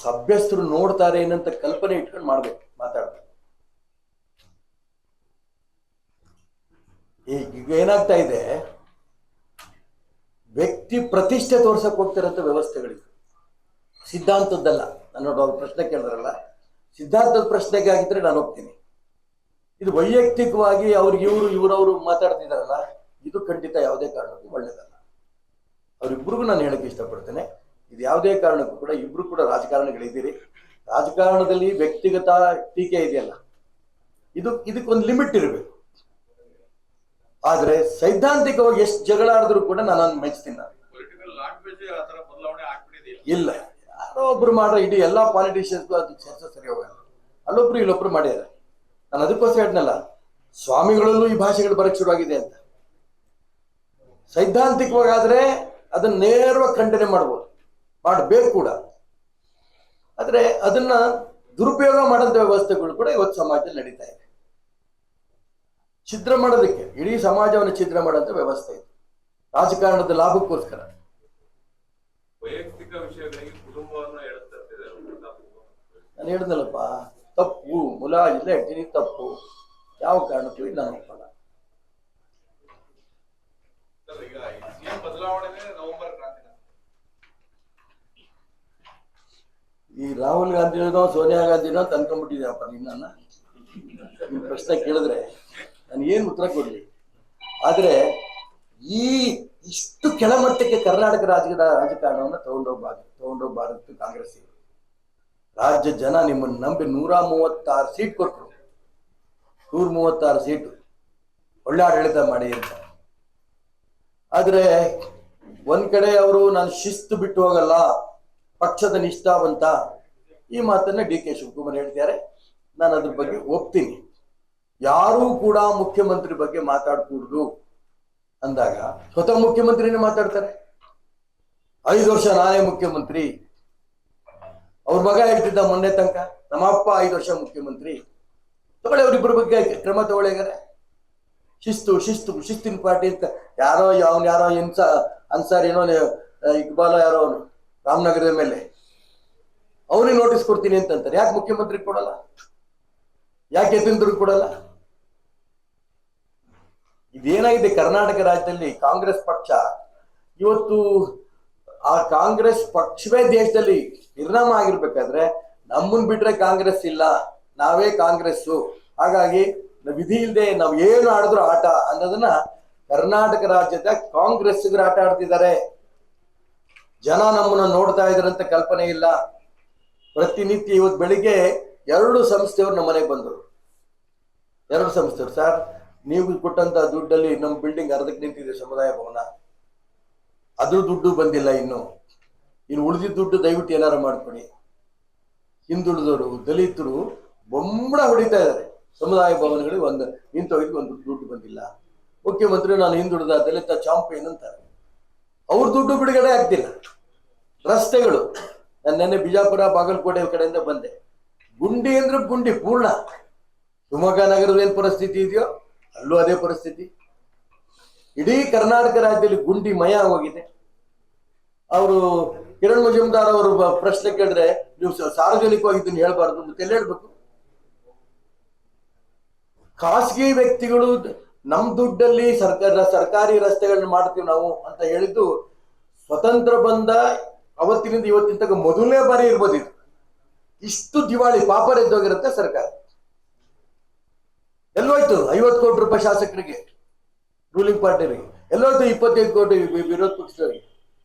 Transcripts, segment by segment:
ಸಭ್ಯಸ್ಥರು ನೋಡ್ತಾರೆ ಏನಂತ ಕಲ್ಪನೆ ಇಟ್ಕೊಂಡು ಮಾಡ್ಬೇಕು, ಮಾತಾಡ್ಬೇಕು. ಈಗ ಏನಾಗ್ತಾ ಇದೆ, ವ್ಯಕ್ತಿ ಪ್ರತಿಷ್ಠೆ ತೋರ್ಸಕ್ ಹೋಗ್ತಿರಂತ ವ್ಯವಸ್ಥೆಗಳಿವೆ, ಸಿದ್ಧಾಂತದ್ದಲ್ಲ. ನಾನು ಅವ್ರ ಪ್ರಶ್ನೆ ಕೇಳಿದ್ರಲ್ಲ, ಸಿದ್ಧಾಂತದ ಪ್ರಶ್ನೆಗೆ ಆಗಿದ್ರೆ ನಾನು ಹೋಗ್ತೀನಿ. ಇದು ವೈಯಕ್ತಿಕವಾಗಿ ಅವ್ರಿಗೆ ಇವ್ರವರು ಮಾತಾಡ್ತಿದಾರಲ್ಲ, ಇದು ಖಂಡಿತ ಯಾವುದೇ ಕಾರಣಕ್ಕೂ ಒಳ್ಳೇದಲ್ಲ. ಅವರಿಬ್ಬರಿಗೂ ನಾನು ಹೇಳಕ್ಕೆ ಇಷ್ಟಪಡ್ತೇನೆ, ಇದು ಯಾವುದೇ ಕಾರಣಕ್ಕೂ ಕೂಡ, ಇಬ್ರು ಕೂಡ ರಾಜಕಾರಣಿಗಳಿದ್ದೀರಿ, ರಾಜಕಾರಣದಲ್ಲಿ ವ್ಯಕ್ತಿಗತ ಟೀಕೆ ಇದೆಯಲ್ಲ, ಇದಕ್ಕೊಂದು ಲಿಮಿಟ್ ಇರಬೇಕು. ಆದ್ರೆ ಸೈದ್ಧಾಂತಿಕವಾಗಿ ಎಷ್ಟು ಜಗಳ ಆಡಿದ್ರು ಕೂಡ ನಾನು ಮೆಚ್ತೀನಿ. ಇಲ್ಲ, ಯಾರೋ ಒಬ್ರು ಮಾಡೋ ಇಡೀ ಎಲ್ಲಾ ಪಾಲಿಟಿಷಿಯನ್ಸ್ಗೂ ಅದು ಚರ್ಚೆ ಸರಿ ಹೋಗಲ್ಲ. ಅಲ್ಲೊಬ್ರು ಇಲ್ಲೊಬ್ರು ಮಾಡ್ಯಾರ. ನಾನು ಅದಕ್ಕೋಸ್ಕರ ಹೇಳಿದ್ನಲ್ಲ, ಸ್ವಾಮಿಗಳಲ್ಲೂ ಈ ಭಾಷೆಗಳು ಬರಕ್ ಶುರುವಾಗಿದೆ ಅಂತ. ಸೈದ್ಧಾಂತಿಕವಾಗಾದ್ರೆ ಅದನ್ನ ನೇರವಾಗಿ ಖಂಡನೆ ಮಾಡ್ಬೋದು, ಮಾಡಬೇಕು ಕೂಡ. ಆದ್ರೆ ಅದನ್ನ ದುರುಪಯೋಗ ಮಾಡೋಂಥ ವ್ಯವಸ್ಥೆಗಳು ಕೂಡ ಇವತ್ತು ಸಮಾಜದಲ್ಲಿ ನಡೀತಾ ಇದೆ. ಛಿದ್ರ ಮಾಡೋದಕ್ಕೆ, ಇಡೀ ಸಮಾಜವನ್ನು ಛಿದ್ರ ಮಾಡೋಂಥ ವ್ಯವಸ್ಥೆ ಇದೆ, ರಾಜಕಾರಣದ ಲಾಭಕ್ಕೋಸ್ಕರ. ವೈಯಕ್ತಿಕ ವಿಷಯಗಳಿಗೆ ಕುಟುಂಬವನ್ನು ನಾನು ಹೇಳಿದ್ನಲ್ಲಪ್ಪ, ತಪ್ಪು ಮೂಲ ಇಲ್ಲ ಹೇಳ್ತೀನಿ, ತಪ್ಪು ಯಾವ ಕಾರಣಕ್ಕೂ ಇದು ನಾನು ಒಪ್ಪಲ್ಲ. ಈ ರಾಹುಲ್ ಗಾಂಧಿನೋ ಸೋನಿಯಾ ಗಾಂಧಿನೋ ಅಂತ ಅನ್ಕೊಂಡ್ಬಿಟ್ಟಿದ್ಯಪ್ಪ ನಿನ್ನ ಪ್ರಶ್ನೆ ಕೇಳಿದ್ರೆ ನಾನು ಏನು ಉತ್ತರ ಕೊಡ್ಲಿ. ಆದ್ರೆ ಇಷ್ಟು ಕೆಳಮಟ್ಟಕ್ಕೆ ಕರ್ನಾಟಕ ರಾಜಕಾರಣವನ್ನು ತಗೊಂಡೋಗ್ಬಾರದು ಕಾಂಗ್ರೆಸ್. ರಾಜ್ಯ ಜನ ನಿಮ್ಮನ್ನು ನಂಬಿ 136 ಸೀಟ್ ಕೊಟ್ಟರು, 136 ಸೀಟು, ಒಳ್ಳೆ ಆಡಳಿತ ಮಾಡಿ ಅಂತ. ಆದ್ರೆ ಒಂದ್ ಕಡೆ ಅವರು ನಾನು ಶಿಸ್ತು ಬಿಟ್ಟು ಹೋಗಲ್ಲ, ಪಕ್ಷದ ನಿಷ್ಠಾವಂತ, ಈ ಮಾತನ್ನ ಡಿ ಕೆ ಶಿವಕುಮಾರ್ ಹೇಳ್ತಾರೆ. ನಾನು ಅದ್ರ ಬಗ್ಗೆ ಒಪ್ತೀನಿ. ಯಾರೂ ಕೂಡ ಮುಖ್ಯಮಂತ್ರಿ ಬಗ್ಗೆ ಮಾತಾಡ್ಕೂಡ್ದು ಅಂದಾಗ ಸ್ವತಃ ಮುಖ್ಯಮಂತ್ರಿನೇ ಮಾತಾಡ್ತಾರೆ. 5 ವರ್ಷ ನಾನೇ ಮುಖ್ಯಮಂತ್ರಿ. ಅವ್ರ ಮಗ ಹೇಳ್ತಿದ್ದ ಮೊನ್ನೆ ತನಕ, ನಮ್ಮಪ್ಪ 5 ವರ್ಷ ಮುಖ್ಯಮಂತ್ರಿ. ತಗೊಳ್ಳಿ, ಅವ್ರಿಬ್ಬರ ಬಗ್ಗೆ ಕ್ರಮ ತಗೊಳ್ಳಿಗಾರೆ. ಶಿಸ್ತಿನ ಪಾರ್ಟಿ ಅಂತ ಯಾರೋ ಅನ್ಸಾರ್ ಏನೋ ಇಕ್ಬಾಲ ಯಾರೋ ಅವನು ರಾಮನಗರದ ಮೇಲೆ ಅವನಿಗೆ ನೋಟಿಸ್ ಕೊಡ್ತೀನಿ ಅಂತಂತಾರೆ. ಯಾಕೆ ಮುಖ್ಯಮಂತ್ರಿ ಕೊಡಲ್ಲ? ಯಾಕೆ ಯತೀಂದ್ರಿಗೆ ಕೊಡಲ್ಲ? ಇದೇನಾಗಿದೆ ಕರ್ನಾಟಕ ರಾಜ್ಯದಲ್ಲಿ, ಕಾಂಗ್ರೆಸ್ ಪಕ್ಷ ಇವತ್ತು, ಆ ಕಾಂಗ್ರೆಸ್ ಪಕ್ಷವೇ ದೇಶದಲ್ಲಿ ನಿರ್ನಾಮ ಆಗಿರ್ಬೇಕಾದ್ರೆ ನಮ್ಮನ್ ಬಿಟ್ರೆ ಕಾಂಗ್ರೆಸ್ ಇಲ್ಲ, ನಾವೇ ಕಾಂಗ್ರೆಸ್ಸು, ಹಾಗಾಗಿ ವಿಧಿ ಇಲ್ಲದೆ ನಾವು ಏನು ಆಡಿದ್ರು ಆಟ ಅನ್ನೋದನ್ನ ಕರ್ನಾಟಕ ರಾಜ್ಯದ ಕಾಂಗ್ರೆಸ್ಸಿಗರು ಆಟ ಆಡ್ತಿದ್ದಾರೆ. ಜನ ನಮ್ಮನ್ನ ನೋಡ್ತಾ ಇದಾರಂತ ಕಲ್ಪನೆ ಇಲ್ಲ. ಪ್ರತಿನಿತ್ಯ ಇವತ್ತು ಬೆಳಿಗ್ಗೆ 2 ಸಂಸ್ಥೆಯವರು ನಮ್ಮ ಮನೆಗೆ ಬಂದರು. 2 ಸಂಸ್ಥೆಯವರು, ಸರ್ ನೀವು ಕೊಟ್ಟಂತ ದುಡ್ಡಲ್ಲಿ ನಮ್ಮ ಬಿಲ್ಡಿಂಗ್ ಅರ್ಧಕ್ಕೆ ನಿಂತಿದೆ, ಸಮುದಾಯ ಭವನ, ಅದ್ರ ದುಡ್ಡು ಬಂದಿಲ್ಲ, ಇನ್ನು ಉಳಿದಿದ್ದ ದುಡ್ಡು ದಯವಿಟ್ಟು ಏನಾರು ಮಾಡ್ಕೊಡಿ. ಹಿಂದುಳಿದವರು, ದಲಿತರು ಬೊಂಬಳ ಹೊಡಿತಾ ಇದ್ದಾರೆ. ಸಮುದಾಯ ಭವನಗಳಿಗೆ ನಿಂತೋಗಿದ್ದು ಒಂದು ದುಡ್ಡು ಬಂದಿಲ್ಲ. ಮುಖ್ಯಮಂತ್ರಿ ನಾನು ಹಿಂದುಳಿದ ದಲಿತ ಚಾಂಪಿಯನ್ ಅಂತಾರೆ. ಅವ್ರ ದುಡ್ಡು ಬಿಡುಗಡೆ ಆಗ್ತಿಲ್ಲ. ರಸ್ತೆಗಳು, ನಾನು ನೆನ್ನೆ ಬಿಜಾಪುರ ಬಾಗಲಕೋಟೆ ಕಡೆಯಿಂದ ಬಂದೆ, ಗುಂಡಿ ಅಂದ್ರೆ ಗುಂಡಿ ಪೂರ್ಣ. ಶಿವಮೊಗ್ಗ ನಗರದ ಏನ್ ಪರಿಸ್ಥಿತಿ ಇದೆಯೋ ಅಲ್ಲೂ ಅದೇ ಪರಿಸ್ಥಿತಿ. ಇಡೀ ಕರ್ನಾಟಕ ರಾಜ್ಯದಲ್ಲಿ ಗುಂಡಿ ಮಯ ಹೋಗಿದೆ. ಅವರು ಕಿರಣ್ ಮಜುಮ್ದಾರ್ ಅವರು ಪ್ರಶ್ನೆ ಕೇಳಿದ್ರೆ, ನೀವು ಸಾರ್ವಜನಿಕವಾಗಿ ಇದನ್ನು ಹೇಳ್ಬಾರ್ದು, ಮತ್ತೆ ಎಲ್ಲಿ ಹೇಳ್ಬೇಕು? ಖಾಸಗಿ ವ್ಯಕ್ತಿಗಳು ನಮ್ ದುಡ್ಡಲ್ಲಿ ಸರ್ಕಾರಿ ರಸ್ತೆಗಳನ್ನ ಮಾಡ್ತೀವಿ ನಾವು ಅಂತ ಹೇಳಿದ್ದು ಸ್ವತಂತ್ರ ಬಂದ ಅವತ್ತಿನಿಂದ ಇವತ್ತಿನ ತನಕ ಮೊದಲನೇ ಬಾರಿ ಇರ್ಬೋದು. ಇದು ಇಷ್ಟು ದಿವಾಳಿ ಪಾಪರ್ ಎದ್ದೋಗಿರುತ್ತೆ ಸರ್ಕಾರ. ಎಲ್ಲೋಯ್ತು 50 ಕೋಟಿ ರೂಪಾಯಿ ಶಾಸಕರಿಗೆ, ರೂಲಿಂಗ್ ಪಾರ್ಟಿಯವರಿಗೆ? ಎಲ್ಲೋಯ್ತು 25 ಕೋಟಿ ವಿರೋಧ ಪಕ್ಷದವರಿಗೆ?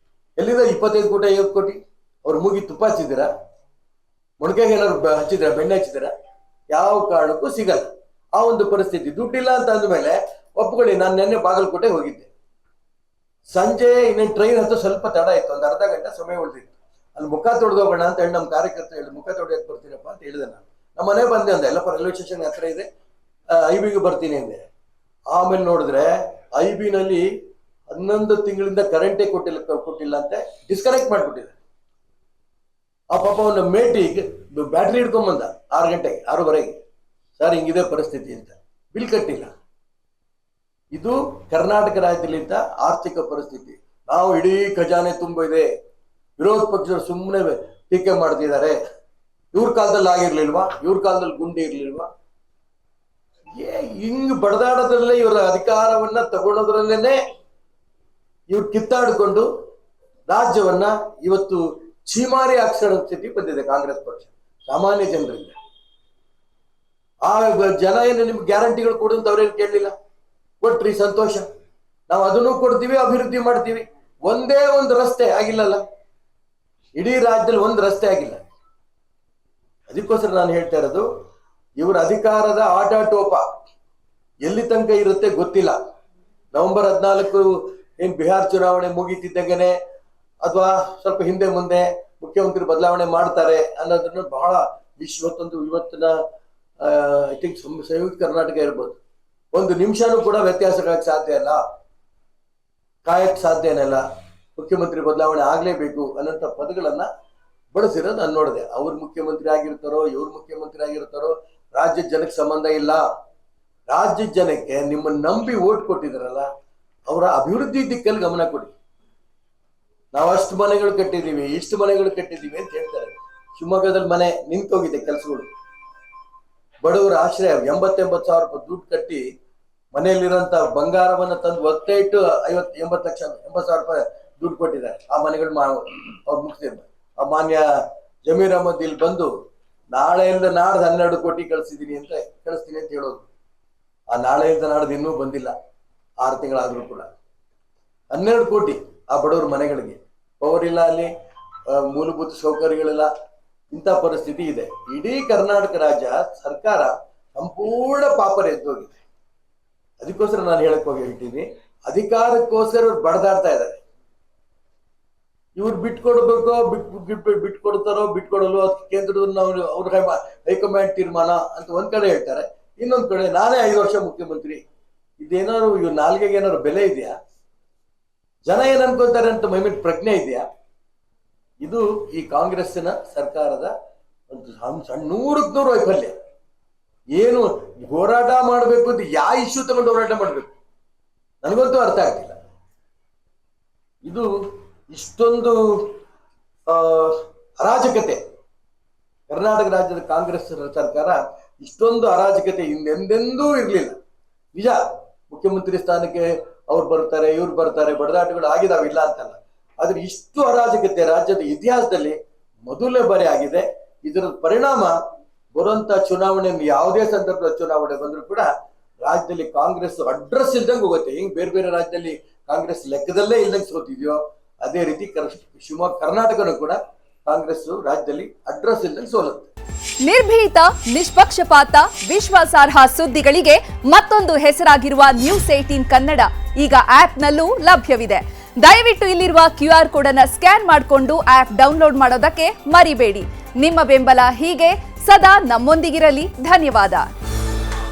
ಎಲ್ಲಿದೆ 25 ಕೋಟಿ 50 ಕೋಟಿ? ಅವ್ರು ಮೂಗಿ ತುಪ್ಪ ಹಚ್ಚಿದ್ದೀರಾ? ಮೊಣಕೆಗೆ ಏನಾದ್ರು ಹಚ್ಚಿದ್ದೀರಾ? ಬೆಣ್ಣೆ ಹಚ್ಚಿದ್ದೀರಾ? ಯಾವ ಕಾರಣಕ್ಕೂ ಸಿಗಲ್ಲ. ಆ ಒಂದು ಪರಿಸ್ಥಿತಿ. ದುಡ್ಡಿಲ್ಲ ಅಂತ ಅಂದ್ಮೇಲೆ ಒಪ್ಕೊಳ್ಳಿ. ನಾನು ನೆನ್ನೆ ಬಾಗಲಕೋಟೆಗೆ ಹೋಗಿದ್ದೆ. ಸಂಜೆ ಇನ್ನೇನು ಟ್ರೈನ್ ಹತ್ತು ಸ್ವಲ್ಪ ತಡ ಆಯ್ತು, ಒಂದು ಅರ್ಧ ಗಂಟೆ ಸಮಯ ಉಳಿದಿತ್ತು. ಅಲ್ಲಿ ಮುಖ ತೊಳೆದೋಗೋಣ ಅಂತ ಹೇಳಿ ನಮ್ಮ ಕಾರ್ಯಕರ್ತ ಹೇಳಿ, ಮುಖ ತೊಳೆಯಕ್ಕೆ ಬರ್ತೀನಪ್ಪ ಅಂತ ಹೇಳಿದೆ. ನಾನು ನಮ್ಮ ಮನೆ ಬಂದೆ ಅಂದೆ, ಎಲ್ಲಪ್ಪ ರೈಲ್ವೆ ಸ್ಟೇಷನ್ ಹತ್ರ ಇದೆ, IB-ಗೆ ಬರ್ತೀನಿ ಅಂದೆ. ಆಮೇಲೆ ನೋಡಿದ್ರೆ IB-ನಲ್ಲಿ 11 ತಿಂಗಳಿಂದ ಕರೆಂಟೇ ಕೊಟ್ಟಿಲ್ಲ ಅಂತೆ, ಡಿಸ್ಕನೆಕ್ಟ್ ಮಾಡ್ಬಿಟ್ಟಿದೆ. ಆ ಪಾಪ ಒಂದು ಮೇಟಿಗೆ ಬ್ಯಾಟ್ರಿ ಹಿಡ್ಕೊಂಬಂದ 6 ಗಂಟೆಗೆ 6:30ಗೆ. ಸರ್ ಹಿಂಗಿದೆ ಪರಿಸ್ಥಿತಿ ಅಂತ, ಬಿಲ್ ಕಟ್ಟಿಲ್ಲ. ಇದು ಕರ್ನಾಟಕ ರಾಜ್ಯದಲ್ಲಿದ್ದ ಆರ್ಥಿಕ ಪರಿಸ್ಥಿತಿ. ನಾವು ಇಡೀ ಖಜಾನೆ ತುಂಬ ಇದೆ, ವಿರೋಧ ಪಕ್ಷರು ಸುಮ್ಮನೆ ಟೀಕೆ ಮಾಡ್ತಿದ್ದಾರೆ. ಇವ್ರ ಕಾಲದಲ್ಲಿ ಆಗಿರ್ಲಿಲ್ವಾ? ಇವ್ರ ಕಾಲದಲ್ಲಿ ಗುಂಡಿ ಇರ್ಲಿಲ್ವಾ? ಹಿಂಗ್ ಬಡದಾಡೋದ್ರಲ್ಲೇ ಇವರ ಅಧಿಕಾರವನ್ನ ತಗೊಳ್ಳೋದ್ರಲ್ಲೇನೆ ಇವ್ರು ಕಿತ್ತಾಡಿಕೊಂಡು ರಾಜ್ಯವನ್ನ ಇವತ್ತು ಚೀಮಾರಿ ಹಾಕ್ಸೋ ಸ್ಥಿತಿ ಬಂದಿದೆ ಕಾಂಗ್ರೆಸ್ ಪಕ್ಷ ಸಾಮಾನ್ಯ ಜನರಿಗೆ. ಆ ಜನ ಏನು ನಿಮ್ಗೆ ಗ್ಯಾರಂಟಿಗಳು ಕೊಡು ಅಂತ ಅವ್ರೇನು ಕೇಳಲಿಲ್ಲ. ಕೊಟ್ರಿ, ಸಂತೋಷ, ನಾವು ಅದನ್ನು ಕೊಡ್ತೀವಿ, ಅಭಿವೃದ್ಧಿ ಮಾಡ್ತೀವಿ. ಒಂದೇ ಒಂದು ರಸ್ತೆ ಆಗಿಲ್ಲಲ್ಲ, ಇಡೀ ರಾಜ್ಯದಲ್ಲಿ ಒಂದು ರಸ್ತೆ ಆಗಿಲ್ಲ. ಅದಕ್ಕೋಸ್ಕರ ನಾನು ಹೇಳ್ತಾ ಇರೋದು, ಇವರ ಅಧಿಕಾರದ ಆಟಾಟೋಪ ಎಲ್ಲಿ ತನಕ ಇರುತ್ತೆ ಗೊತ್ತಿಲ್ಲ. ನವೆಂಬರ್ 14 ಏನ್ ಬಿಹಾರ್ ಚುನಾವಣೆ ಮುಗೀತಿದ್ದಂಗೆನೆ ಅಥವಾ ಸ್ವಲ್ಪ ಹಿಂದೆ ಮುಂದೆ ಮುಖ್ಯಮಂತ್ರಿ ಬದಲಾವಣೆ ಮಾಡ್ತಾರೆ ಅನ್ನೋದನ್ನು ಬಹಳ ಇವತ್ತಿನ ಐ ಥಿಂಕ್ ಸಂಯುಕ್ತ ಕರ್ನಾಟಕ ಇರ್ಬೋದು, ಒಂದು ನಿಮಿಷನೂ ಕೂಡ ವ್ಯತ್ಯಾಸಗಳಕ್ಕೆ ಸಾಧ್ಯ ಇಲ್ಲ, ಕಾಯಕ್ಕೆ ಸಾಧ್ಯನಲ್ಲ. ಮುಖ್ಯಮಂತ್ರಿ ಬದಲಾವಣೆ ಆಗ್ಲೇಬೇಕು ಅನ್ನೋಂಥ ಪದಗಳನ್ನ ಬಳಸಿರೋದು ನಾನು ನೋಡಿದೆ. ಅವ್ರು ಮುಖ್ಯಮಂತ್ರಿ ಆಗಿರ್ತಾರೋ, ಇವ್ರು ಮುಖ್ಯಮಂತ್ರಿ ಆಗಿರ್ತಾರೋ, ರಾಜ್ಯದ ಜನಕ್ಕೆ ಸಂಬಂಧ ಇಲ್ಲ. ರಾಜ್ಯದ ಜನಕ್ಕೆ ನಿಮ್ಮನ್ನ ನಂಬಿ ಓಟ್ ಕೊಟ್ಟಿದಾರಲ್ಲ, ಅವರ ಅಭಿವೃದ್ಧಿ ದಿಕ್ಕಲ್ಲಿ ಗಮನ ಕೊಡಿ. ನಾವು ಅಷ್ಟು ಮನೆಗಳು ಕಟ್ಟಿದೀವಿ, ಇಷ್ಟು ಮನೆಗಳು ಕಟ್ಟಿದೀವಿ ಅಂತ ಹೇಳ್ತಾರೆ. ಶಿವಮೊಗ್ಗದಲ್ಲಿ ಮನೆ ನಿಂತೋಗಿದೆ ಕೆಲಸಗಳು. ಬಡವರ ಆಶ್ರಯ 80 ಸಾವಿರ ರೂಪಾಯಿ ದುಡ್ಡು ಕಟ್ಟಿ ಮನೆಯಲ್ಲಿರೋಂಥ ಬಂಗಾರವನ್ನ ತಂದು ಒತ್ತೆ ಇಟ್ಟು 80 ಸಾವಿರ ರೂಪಾಯಿ ದುಡ್ಡು ಕೊಟ್ಟಿದ್ದಾರೆ. ಆ ಮನೆಗಳು ಅವ್ರು ಮುಗಿಸಿದ್ರು. ಆ ಮಾನ್ಯ ಜಮೀರ್ ಅಹಮದ್ ಇಲ್ಲಿ ಬಂದು ನಾಳೆಯಿಂದ ನಾಡ್ದು 12 ಕೋಟಿ ಕಳಿಸ್ತೀನಿ ಅಂತ ಹೇಳೋದು. ಆ ನಾಳೆಯಿಂದ ನಾಡ್ದು ಇನ್ನೂ ಬಂದಿಲ್ಲ, 6 ತಿಂಗಳಾದ್ರೂ ಕೂಡ 12 ಕೋಟಿ ಆ ಬಡವರ ಮನೆಗಳಿಗೆ. ಪವರ್ ಇಲ್ಲ, ಅಲ್ಲಿ ಮೂಲಭೂತ ಸೌಕರ್ಯಗಳಿಲ್ಲ, ಇಂಥ ಪರಿಸ್ಥಿತಿ ಇದೆ. ಇಡೀ ಕರ್ನಾಟಕ ರಾಜ್ಯ ಸರ್ಕಾರ ಸಂಪೂರ್ಣ ಪಾಪರ ಎದ್ದೋಗಿದೆ. ಅದಕ್ಕೋಸ್ಕರ ನಾನು ಹೇಳ್ತೀನಿ, ಅಧಿಕಾರಕ್ಕೋಸ್ಕರ ಇವ್ರು ಬಡದಾಡ್ತಾ ಇದ್ದಾರೆ. ಇವ್ರು ಬಿಟ್ಕೊಡ್ಬೇಕೋ ಬಿಟ್ಕೊಡ್ತಾರೋ ಬಿಟ್ಕೊಡಲು ಅದಕ್ಕೆ ಕೇಂದ್ರದನ್ನ ಅವ್ರ ಹೈಕಮಾಂಡ್ ತೀರ್ಮಾನ ಅಂತ ಒಂದ್ ಕಡೆ ಹೇಳ್ತಾರೆ, ಇನ್ನೊಂದ್ ಕಡೆ ನಾನೇ 5 ವರ್ಷ ಮುಖ್ಯಮಂತ್ರಿ. ಇದೇನಾದ್ರು ಇವ್ರ ನಾಲ್ಗೆಗೆ ಏನಾದ್ರು ಬೆಲೆ ಇದೆಯಾ? ಜನ ಏನ್ ಅನ್ಕೊಂತಾರೆ ಅಂತ ಮೈಮೇಲೆ ಪ್ರಜ್ಞೆ ಇದೆಯಾ? ಇದು ಈ ಕಾಂಗ್ರೆಸ್ಸಿನ ಸರ್ಕಾರದ ಒಂದು 100% ವೈಫಲ್ಯ. ಏನು ಹೋರಾಟ ಮಾಡ್ಬೇಕು ಅಂತ ಯಾವ ಇಶ್ಯೂ ತಗೊಂಡು ಹೋರಾಟ ಮಾಡ್ಬೇಕು ನನಗಂತೂ ಅರ್ಥ ಆಗ್ತಿಲ್ಲ. ಇದು ಇಷ್ಟೊಂದು ಅರಾಜಕತೆ, ಕರ್ನಾಟಕ ರಾಜ್ಯದ ಕಾಂಗ್ರೆಸ್ ಸರ್ಕಾರ ಇಷ್ಟೊಂದು ಅರಾಜಕತೆ ಹಿಂದೆಂದೆಂದೂ ಇರಲಿಲ್ಲ. ನಿಜ, ಮುಖ್ಯಮಂತ್ರಿ ಸ್ಥಾನಕ್ಕೆ ಅವ್ರು ಬರ್ತಾರೆ, ಇವ್ರು ಬರ್ತಾರೆ, ಬಡದಾಟಗಳು ಆಗಿದಾವಿಲ್ಲ ಅಂತಲ್ಲ. ಆದ್ರೆ ಇಷ್ಟು ಅರಾಜಕತೆ ರಾಜ್ಯದ ಇತಿಹಾಸದಲ್ಲಿ ಮೊದಲನೇ ಬಾರಿ ಆಗಿದೆ. ಇದರ ಪರಿಣಾಮ ಬರುವಂತ ಚುನಾವಣೆ, ಯಾವುದೇ ಸಂದರ್ಭದ ಚುನಾವಣೆ ಬಂದರೂ ಕೂಡ ರಾಜ್ಯದಲ್ಲಿ ಕಾಂಗ್ರೆಸ್ ಅಡ್ರೆಸ್ ಇಲ್ದಂಗೆ ಹೋಗುತ್ತೆ. ಹಿಂಗ್ ಬೇರೆ ಬೇರೆ ರಾಜ್ಯದಲ್ಲಿ ಕಾಂಗ್ರೆಸ್ ಲೆಕ್ಕದಲ್ಲೇ ಇಲ್ದಂಗೆ ಸೋತಿದ್ಯೋ ಅದೇ ರೀತಿ ಶಿವಮೊಗ್ಗ ಕರ್ನಾಟಕನೂ ಕೂಡ ಕಾಂಗ್ರೆಸ್ ರಾಜ್ಯದಲ್ಲಿ ಅಡ್ರೆಸ್ ಇಲ್ದಂಗೆ ಸೋಲುತ್ತೆ. ನಿರ್ಭೀತ, ನಿಷ್ಪಕ್ಷಪಾತ, ವಿಶ್ವಾಸಾರ್ಹ ಸುದ್ದಿಗಳಿಗೆ ಮತ್ತೊಂದು ಹೆಸರಾಗಿರುವ News18 ಕನ್ನಡ ಈಗ ಆಪ್ನಲ್ಲೂ ಲಭ್ಯವಿದೆ. ದಯವಿಟ್ಟು ಇಲ್ಲಿರುವ QR ಕೋಡ್ ಅನ್ನು ಸ್ಕ್ಯಾನ್ ಮಾಡಿಕೊಂಡು ಆಪ್ ಡೌನ್ಲೋಡ್ ಮಾಡೋದಕ್ಕೆ ಮರಿಬೇಡಿ. ನಿಮ್ಮ ಬೆಂಬಲ ಹೀಗೆ ಸದಾ ನಮ್ಮೊಂದಿಗಿರಲಿ. ಧನ್ಯವಾದ.